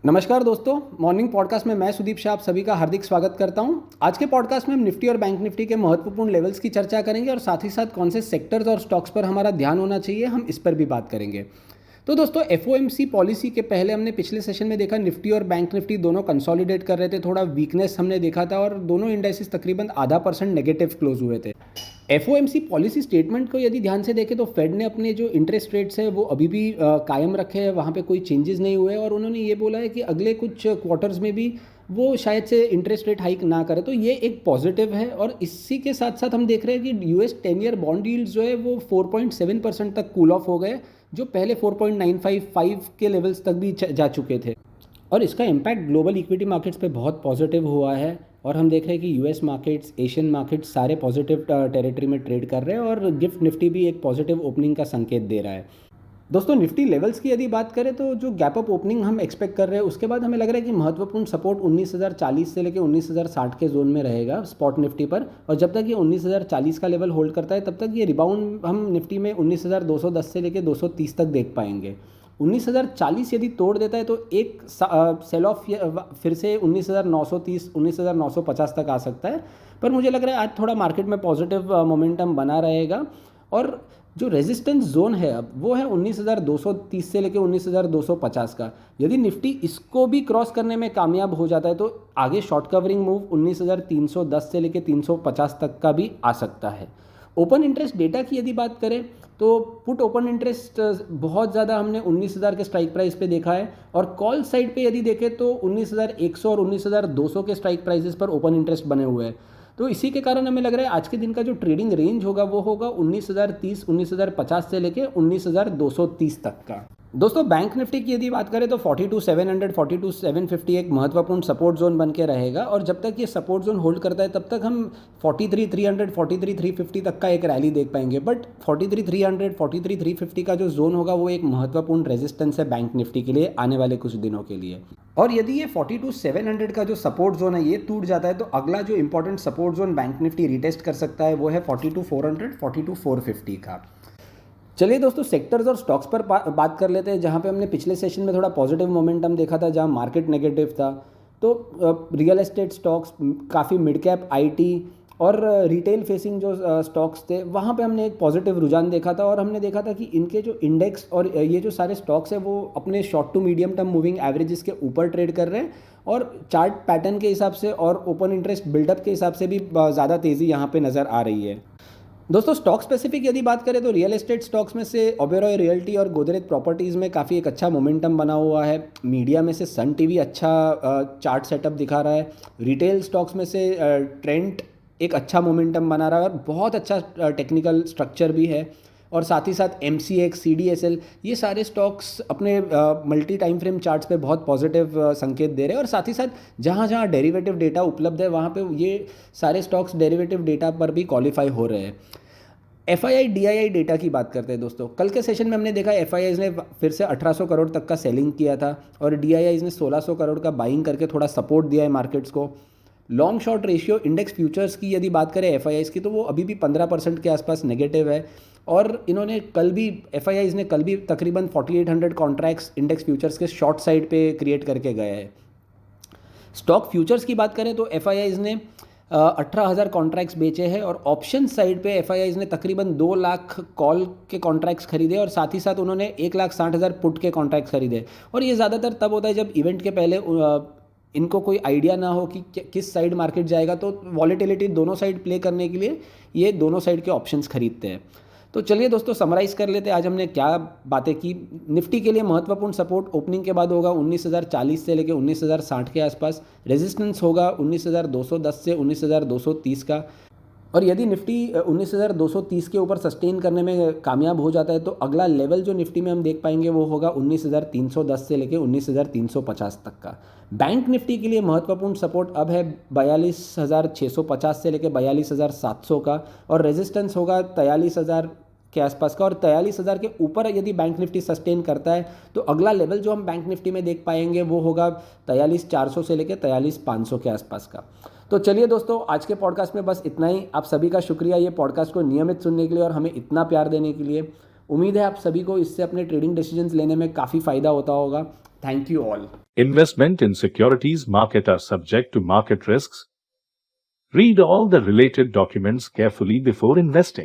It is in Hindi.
नमस्कार दोस्तों, मॉर्निंग पॉडकास्ट में मैं सुदीप शाह आप सभी का हार्दिक स्वागत करता हूं। आज के पॉडकास्ट में हम निफ्टी और बैंक निफ्टी के महत्वपूर्ण लेवल्स की चर्चा करेंगे और साथ ही साथ कौन से सेक्टर्स और स्टॉक्स पर हमारा ध्यान होना चाहिए, हम इस पर भी बात करेंगे। तो दोस्तों, एफओएमसी पॉलिसी के पहले हमने पिछले सेशन में देखा निफ्टी और बैंक निफ्टी दोनों कंसोलिडेट कर रहे थे, थोड़ा वीकनेस हमने देखा था और दोनों इंडेक्सेस तकरीबन ½ % नेगेटिव क्लोज हुए थे। एफओएमसी पॉलिसी स्टेटमेंट को यदि ध्यान से देखें तो फेड ने अपने जो इंटरेस्ट रेट्स है वो अभी भी कायम रखे हैं, वहाँ पे कोई चेंजेस नहीं हुए और उन्होंने ये बोला है कि अगले कुछ क्वार्टर्स में भी वो शायद से इंटरेस्ट रेट हाइक ना करे, तो ये एक पॉजिटिव है। और इसी के साथ साथ हम देख रहे हैं कि यूएस 10 ईयर बॉन्ड यील्ड्स जो है वो 4.7% तक कूल ऑफ हो गए, जो पहले 4.955 के लेवल्स तक भी जा चुके थे। और इसका इम्पैक्ट ग्लोबल इक्विटी मार्केट्स पे बहुत पॉजिटिव हुआ है और हम देख रहे हैं कि यूएस मार्केट्स, एशियन मार्केट्स सारे पॉजिटिव टेरिटरी में ट्रेड कर रहे हैं और गिफ्ट निफ्टी भी एक पॉजिटिव ओपनिंग का संकेत दे रहा है। दोस्तों, निफ्टी लेवल्स की यदि बात करें तो जो गैप अप ओपनिंग हम एक्सपेक्ट कर रहे हैं उसके बाद हमें लग रहा है कि महत्वपूर्ण सपोर्ट 19,040 से लेकर 19,060 के जोन में रहेगा स्पॉट निफ्टी पर। और जब तक ये 19,040 का लेवल होल्ड करता है तब तक ये रिबाउंड हम निफ्टी में 19,210 से लेकर 230 तक देख पाएंगे। 19,040 यदि तोड़ देता है तो एक सेल ऑफ फिर से 19,930 19,950 तक आ सकता है। पर मुझे लग रहा है आज थोड़ा मार्केट में पॉजिटिव मोमेंटम बना रहेगा और जो रेजिस्टेंस जोन है अब वो है 19,230 से लेकर 19,250 का। यदि निफ्टी इसको भी क्रॉस करने में कामयाब हो जाता है तो आगे शॉर्ट कवरिंग मूव 19,310 से लेकर 350 तक का भी आ सकता है। ओपन इंटरेस्ट डेटा की यदि बात करें तो पुट ओपन इंटरेस्ट बहुत ज़्यादा हमने 19,000 के स्ट्राइक प्राइस पे देखा है और कॉल साइड पे यदि देखें तो 19,100 और 19,200 के स्ट्राइक प्राइसेस पर ओपन इंटरेस्ट बने हुए हैं। तो इसी के कारण हमें लग रहा है आज के दिन का जो ट्रेडिंग रेंज होगा वो होगा 19,030 19,050 से लेके 19,230 तक का। दोस्तों, बैंक निफ्टी की यदि बात करें तो 42,700 42,750 एक महत्वपूर्ण सपोर्ट जोन बन के रहेगा और जब तक ये सपोर्ट जोन होल्ड करता है तब तक हम 43,300 43,350 तक का एक रैली देख पाएंगे। बट 43,300 43,350 का जो जोन होगा वो एक महत्वपूर्ण रेजिस्टेंस है बैंक निफ्टी के लिए आने वाले कुछ दिनों के लिए। और यदि ये 42,700 का जो सपोर्ट जोन है ये टूट जाता है तो अगला जो important support zone bank Nifty retest कर सकता है वो है 42,400 42,450 का। चलिए दोस्तों, सेक्टर्स और स्टॉक्स पर बात कर लेते हैं जहाँ पे हमने पिछले सेशन में थोड़ा पॉजिटिव मोमेंटम देखा था जहाँ मार्केट नेगेटिव था। तो रियल एस्टेट स्टॉक्स, काफ़ी मिड कैप आईटी और रिटेल फेसिंग जो स्टॉक्स थे वहाँ पे हमने एक पॉजिटिव रुझान देखा था और हमने देखा था कि इनके जो इंडेक्स और ये जो सारे स्टॉक्स हैं वो अपने short to medium term moving averages के ऊपर ट्रेड कर रहे हैं और चार्ट पैटर्न के हिसाब से और ओपन इंटरेस्ट बिल्डअप के हिसाब से भी ज़्यादा तेज़ी यहाँ पे नज़र आ रही है। दोस्तों, स्टॉक स्पेसिफिक यदि बात करें तो रियल एस्टेट स्टॉक्स में से ओबेरॉय रियल्टी और गोदरेज प्रॉपर्टीज़ में काफ़ी एक अच्छा मोमेंटम बना हुआ है। मीडिया में से सन टीवी अच्छा चार्ट सेटअप दिखा रहा है। रिटेल स्टॉक्स में से ट्रेंट एक अच्छा मोमेंटम बना रहा है और बहुत अच्छा टेक्निकल स्ट्रक्चर भी है। और साथ ही साथ MCX CDSL ये सारे स्टॉक्स अपने मल्टी टाइम फ्रेम चार्ट्स पे बहुत पॉजिटिव संकेत दे रहे हैं और साथ ही साथ जहाँ जहाँ डेरिवेटिव डेटा उपलब्ध है वहाँ पे ये सारे स्टॉक्स डेरिवेटिव डेटा पर भी क्वालिफाई हो रहे हैं। FII DII डेटा की बात करते हैं दोस्तों। कल के सेशन में हमने देखा FIIs ने फिर से 1,800 करोड़ तक का सेलिंग किया था और DIIs ने 1,600 करोड़ का बाइंग करके थोड़ा सपोर्ट दिया है मार्केट्स को। Long short ratio index futures की यदि बात करें FIIs की तो वो अभी भी 15% के आसपास नेगेटिव है और इन्होंने कल भी FIIs ने कल भी तकरीबन 4,800 कॉन्ट्रैक्ट्स इंडेक्स फ्यूचर्स के शॉर्ट साइड पे क्रिएट करके गए हैं। स्टॉक फ्यूचर्स की बात करें तो FIIs ने 18,000 कॉन्ट्रैक्ट्स बेचे हैं और ऑप्शन साइड पे FIIs ने तकरीबन 2 लाख कॉल के कॉन्ट्रैक्ट्स खरीदे और साथ ही साथ उन्होंने 1,60,000 पुट के कॉन्ट्रैक्ट्स खरीदे। और ये ज़्यादातर तब होता है जब इवेंट के पहले इनको कोई आइडिया ना हो कि किस साइड मार्केट जाएगा, तो वॉलेटिलिटी दोनों साइड प्ले करने के लिए ये दोनों साइड के ऑप्शंस खरीदते हैं। तो चलिए दोस्तों, समराइज कर लेते हैं आज हमने क्या बातें की। निफ्टी के लिए महत्वपूर्ण सपोर्ट ओपनिंग के बाद होगा 19,040 से लेकर 19,060 के आसपास। रेजिस्टेंस होगा 19,210 से 19,230 का। और यदि निफ्टी 19,230 के ऊपर सस्टेन करने में कामयाब हो जाता है तो अगला लेवल जो निफ्टी में हम देख पाएंगे वो होगा 19,310 से लेकर 19,350 तक का। बैंक निफ्टी के लिए महत्वपूर्ण सपोर्ट अब है 42,650 से लेकर 42,700 का और रेजिस्टेंस होगा 43,000 के आसपास का। और 43,000 के ऊपर यदि बैंक निफ्टी सस्टेन करता है तो अगला लेवल जो हम बैंक निफ्टी में देख पाएंगे वो होगा 43,400 से लेकर 43,500 के आसपास का। तो चलिए दोस्तों, आज के पॉडकास्ट में बस इतना ही। आप सभी का शुक्रिया ये पॉडकास्ट को नियमित सुनने के लिए और हमें इतना प्यार देने के लिए। उम्मीद है आप सभी को इससे अपने ट्रेडिंग डिसीजंस लेने में काफ़ी फ़ायदा होता होगा। Thank you all. Investment in securities market are subject to market risks. Read all the related documents carefully before investing.